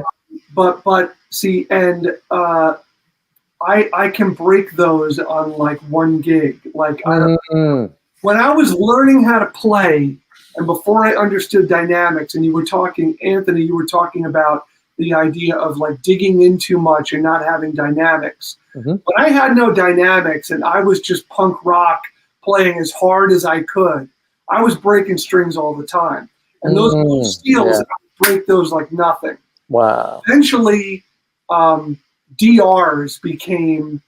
But see, and I can break those on like one gig. Like when I was learning how to play, and before I understood dynamics, and Anthony, you were talking about the idea of like digging in too much and not having dynamics. But I had no dynamics, and I was just punk rock playing as hard as I could. I was breaking strings all the time, and those Blue Steels, I would break those like nothing.
Wow.
Eventually, DRs became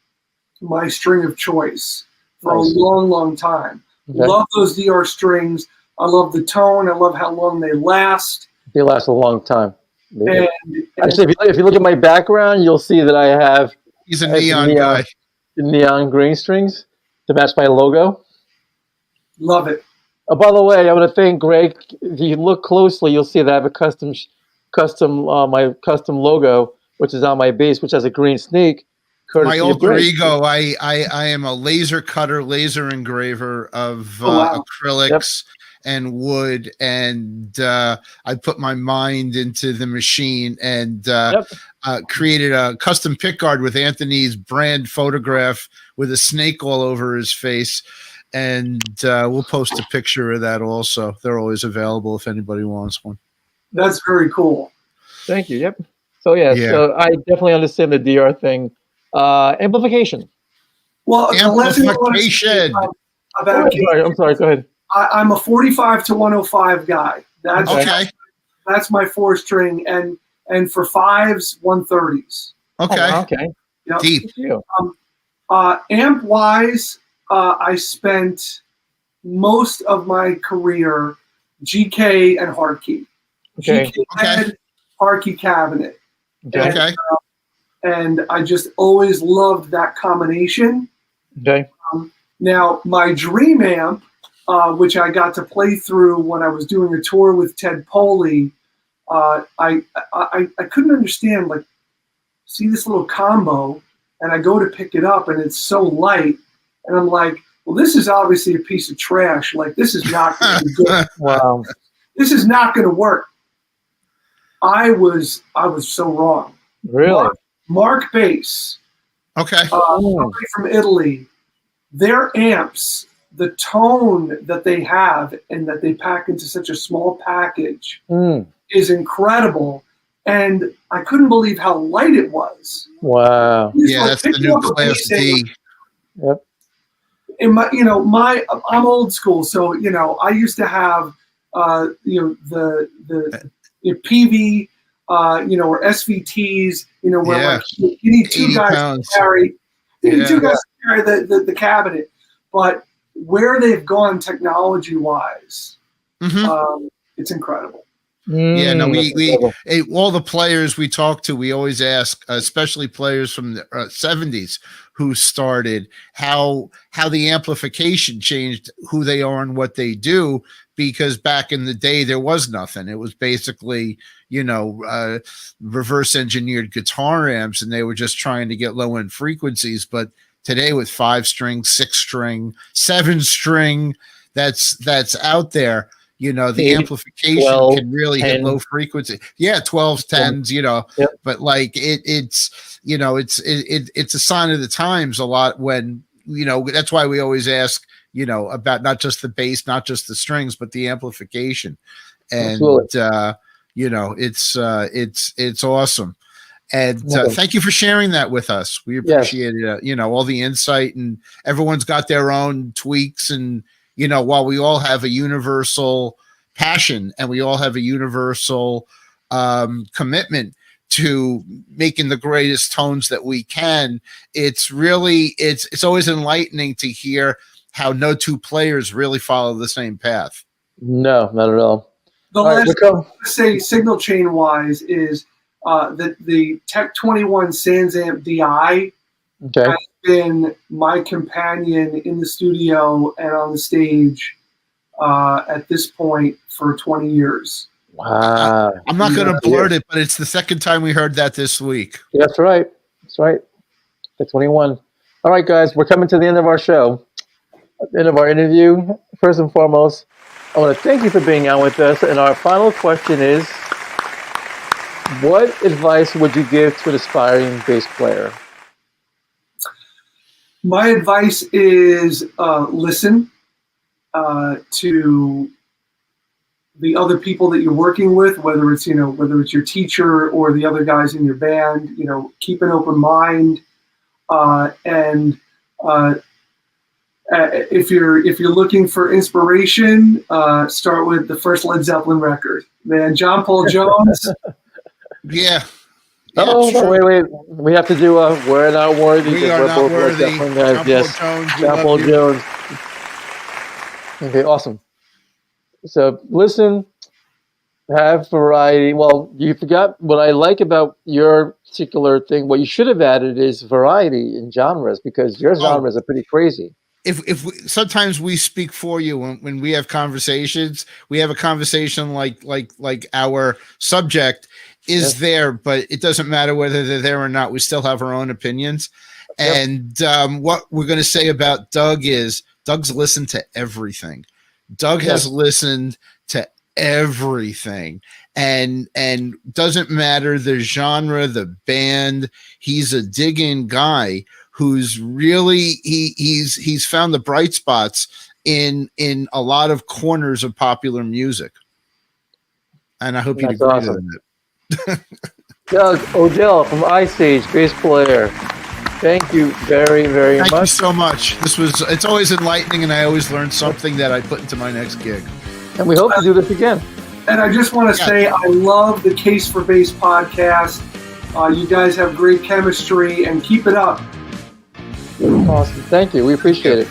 my string of choice for a long, long time. Love those DR strings. I love the tone. I love how long they last.
They last a long time.
And
actually, if you look at my background, you'll see that I have
he's a neon guy.
Neon green strings to match my logo.
Love it.
Oh, by the way, I want to thank Greg. If you look closely, you'll see that I have a my custom logo, which is on my bass, which has a green snake.
My alter ego. I am a laser cutter, laser engraver of acrylics and wood, and I put my mind into the machine and created a custom pickguard with Anthony's brand photograph with a snake all over his face. And we'll post a picture of that also. They're always available if anybody wants one.
That's very cool.
Thank you. Yep. So so I definitely understand the DR thing. Amplification.
Well,
amplification.
I'm sorry. Go ahead.
I'm a 45 to 105 guy. That's my 4-string, and for 5s, 130s.
Okay.
Yep.
Deep.
Amp wise, I spent most of my career GK and hardkey. GK head, hardkey cabinet. And I just always loved that combination. Now, my dream amp, which I got to play through when I was doing a tour with Ted Poley, I couldn't understand, like, see this little combo, and I go to pick it up, and it's so light, and I'm like, well, this is obviously a piece of trash. Like, this is not going to be good.
Wow.
This is not going to work. I was so wrong.
Really?
Mark Bass. Somebody from Italy. Their amps, the tone that they have and that they pack into such a small package is incredible. And I couldn't believe how light it was.
Wow.
Yeah, that's the new Class D.
Yep.
In I'm old school, so I used to have the PV or SVTs, where like you need 2 guys to carry. You need 2 guys to carry the cabinet. But where they've gone technology wise, it's incredible.
Yeah, no,
Double.
all the players we talk to, we always ask, especially players from the 70s who started, how the amplification changed who they are and what they do, because back in the day there was nothing. It was basically, reverse engineered guitar amps, and they were just trying to get low end frequencies. But today with 5-string, 6-string, 7-string that's out there, the
8,
amplification
12,
can really
10.
hit low frequency. Yeah, 12s, 10s,
Yep.
but like it's a sign of the times a lot when, that's why we always ask, about not just the bass, not just the strings, but the amplification. And, it's awesome. And thank you for sharing that with us. We appreciate it. All the insight, and everyone's got their own tweaks. And, while we all have a universal passion and we all have a universal commitment to making the greatest tones that we can, it's always enlightening to hear how no two players really follow the same path.
No, not at all.
The last thing I want to say, signal chain wise, is that the Tech 21 SansAmp DI has been my companion in the studio and on the stage at this point for 20 years.
Wow.
I'm not going to blurt it, but it's the second time we heard that this week.
That's right. Tech 21. All right, guys, we're coming to the end of our show, end of our interview. First and foremost, I want to thank you for being on with us. And our final question is, what advice would you give to an aspiring bass player?
My advice is listen to the other people that you're working with, whether it's your teacher or the other guys in your band. Keep an open mind, and if you're looking for inspiration, start with the first Led Zeppelin record. Man, John Paul Jones.
Yeah.
Wait. We have to do We're Not Worthy.
We Are Not Worthy.
John Paul Jones. Okay, awesome. So listen, have variety. Well, you forgot what I like about your particular thing. What you should have added is variety in genres, because your genres are pretty crazy.
If sometimes we speak for you when we have conversations, we have a conversation like our subject is there, but it doesn't matter whether they're there or not. We still have our own opinions. And what we're going to say about Doug is Doug's listened to everything. Doug has listened to everything, and doesn't matter the genre, the band. He's a dig-in guy who's really he's found the bright spots in a lot of corners of popular music, and I hope you agree with it.
Doug Odell from Ice Age, bass player. Thank you very, very much.
Thank you so much. It's always enlightening, and I always learn something that I put into my next gig.
And we hope to do this again.
And I just want to say I love the Case for Bass podcast. You guys have great chemistry, and keep it up.
Awesome. Thank you. We appreciate it.